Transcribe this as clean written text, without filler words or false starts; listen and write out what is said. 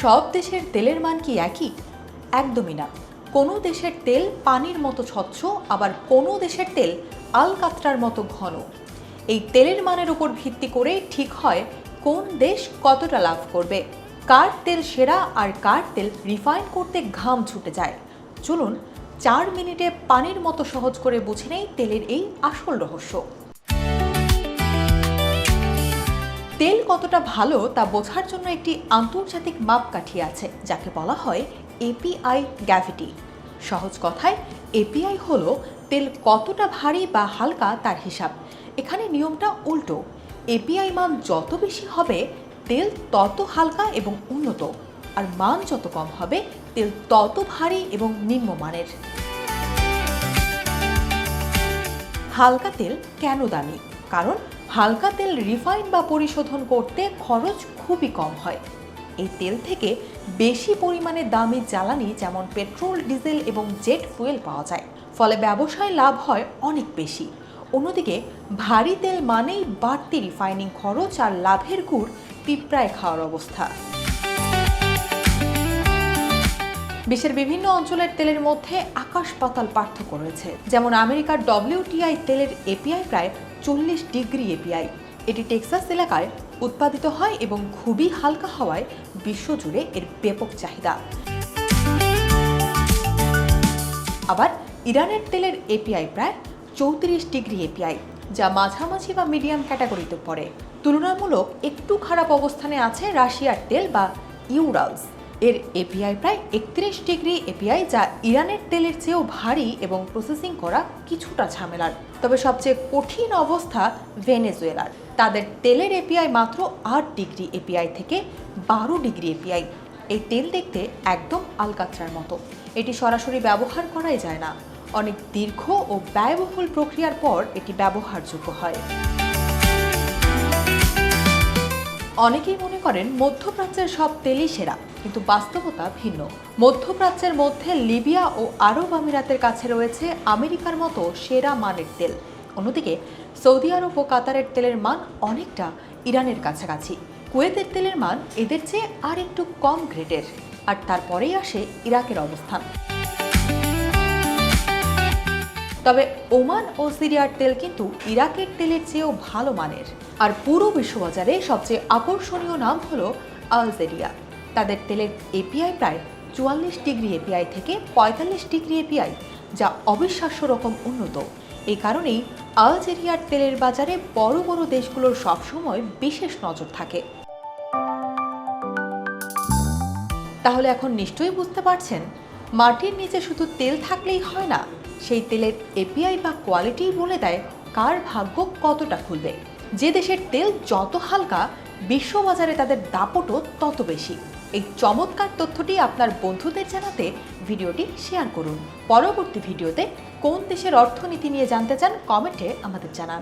সব দেশের তেলের মান কি একই? একদমই না। কোনো দেশের তেল পানির মতো স্বচ্ছ, আবার কোনো দেশের তেল আলকাতরার মতো ঘন। এই তেলের মানের উপর ভিত্তি করে ঠিক হয় কোন দেশ কতটা লাভ করবে, কার তেল সেরা আর কার তেল রিফাইন করতে ঘাম ছুটে যায়। চলুন 4 মিনিটে পানির মতো সহজ করে বুঝে নেই তেলের এই আসল রহস্য। তেল কতটা ভালো তা বোঝার জন্য একটি আন্তর্জাতিক মাপকাঠি আছে, যাকে বলা হয় এপিআই গ্র্যাভিটি। সহজ কথায় এপিআই হলো তেল কতটা ভারী বা হালকা তার হিসাব। এখানে নিয়মটা উল্টো। এপিআই মান যত বেশি হবে তেল তত হালকা এবং উন্নত, আর মান যত কম হবে তেল তত ভারী এবং নিম্নমানের। হালকা তেল কেন দামি? কারণ হালকা তেল রিফাইন বা পরিশোধন করতে খরচ খুবই কম হয়। এই তেল থেকে বেশি পরিমাণে দামি জ্বালানি যেমন পেট্রোল, ডিজেল এবং জেট ফুয়েল পাওয়া যায়, ফলে ব্যবসায় লাভ হয় অনেক বেশি। অন্যদিকে ভারী তেল মানেই বাড়তি রিফাইনিং খরচ আর লাভের গুড় পিঁপড়ায় খাওয়ার অবস্থা। বিশ্বের বিভিন্ন অঞ্চলের তেলের মধ্যে আকাশ পাতাল পার্থক্য রয়েছে। যেমন আমেরিকার WTI তেলের এপিআই প্রায় 40 ডিগ্রি এপিআই। এটি টেক্সাস এলাকায় উৎপাদিত হয় এবং খুবই হালকা হওয়ায় বিশ্বজুড়ে এর ব্যাপক চাহিদা। আবার ইরানের তেলের এপিআই প্রায় 34 ডিগ্রি এপিআই, যা মাঝামাঝি বা মিডিয়াম ক্যাটাগরিতে পড়ে। তুলনামূলক একটু খারাপ অবস্থানে আছে রাশিয়ার তেল বা ইউরালস। এর এপিআই প্রায় 31 ডিগ্রি এপিআই, যা ইরানের তেলের চেয়েও ভারী এবং প্রসেসিং করা কিছুটা ঝামেলার। তবে সবচেয়ে কঠিন অবস্থা ভেনেজুয়েলার। তাদের তেলের এপিআই মাত্র 8 ডিগ্রি এপিআই থেকে 12 ডিগ্রি এপিআই। এই তেল দেখতে একদম আলকাতরার মতো। এটি সরাসরি ব্যবহার করাই যায় না, অনেক দীর্ঘ ও ব্যয়বহুল প্রক্রিয়ার পর এটি ব্যবহারযোগ্য হয়। অনেকেই মনে করেন মধ্যপ্রাচ্যের সব তেলই সেরা, কিন্তু বাস্তবতা ভিন্ন। মধ্যপ্রাচ্যের মধ্যে লিবিয়া ও আরব আমিরাতের কাছে রয়েছে আমেরিকার মতো সেরা মানের তেল। অন্যদিকে সৌদি আরব ও কাতারের তেলের মান অনেকটা ইরানের কাছাকাছি। কুয়েতের তেলের মান এদের চেয়ে আর একটু কম গ্রেডের, আর তারপরেই আসে ইরাকের অবস্থান। তবে ওমান ও সিরিয়ার তেল কিন্তু ইরাকের তেলের চেয়েও ভালো মানের। আর পুরো বিশ্ববাজারে সবচেয়ে আকর্ষণীয় নাম হলো আলজেরিয়া। তাদের তেলের এপিআই প্রায় 44 ডিগ্রি এপিআই থেকে 45 ডিগ্রি এপিআই, যা অবিশ্বাস্য রকম উন্নত। এই কারণেই আলজেরিয়ার তেলের বাজারে বড় বড় দেশগুলোর সবসময় বিশেষ নজর থাকে। তাহলে এখন নিশ্চয়ই বুঝতে পারছেন, মাটির নিচে শুধু তেল থাকলেই হয় না, সেই তেলের এপিআই বা কোয়ালিটি বলে দেয় কার ভাগ্য কতটা খুলবে। যে দেশের তেল যত হালকা, বিশ্ববাজারে তাদের দাপটও তত বেশি। এই চমৎকার তথ্যটি আপনার বন্ধুদের জানাতে ভিডিওটি শেয়ার করুন। পরবর্তী ভিডিওতে কোন দেশের অর্থনীতি নিয়ে জানতে চান কমেন্টে আমাদের জানান।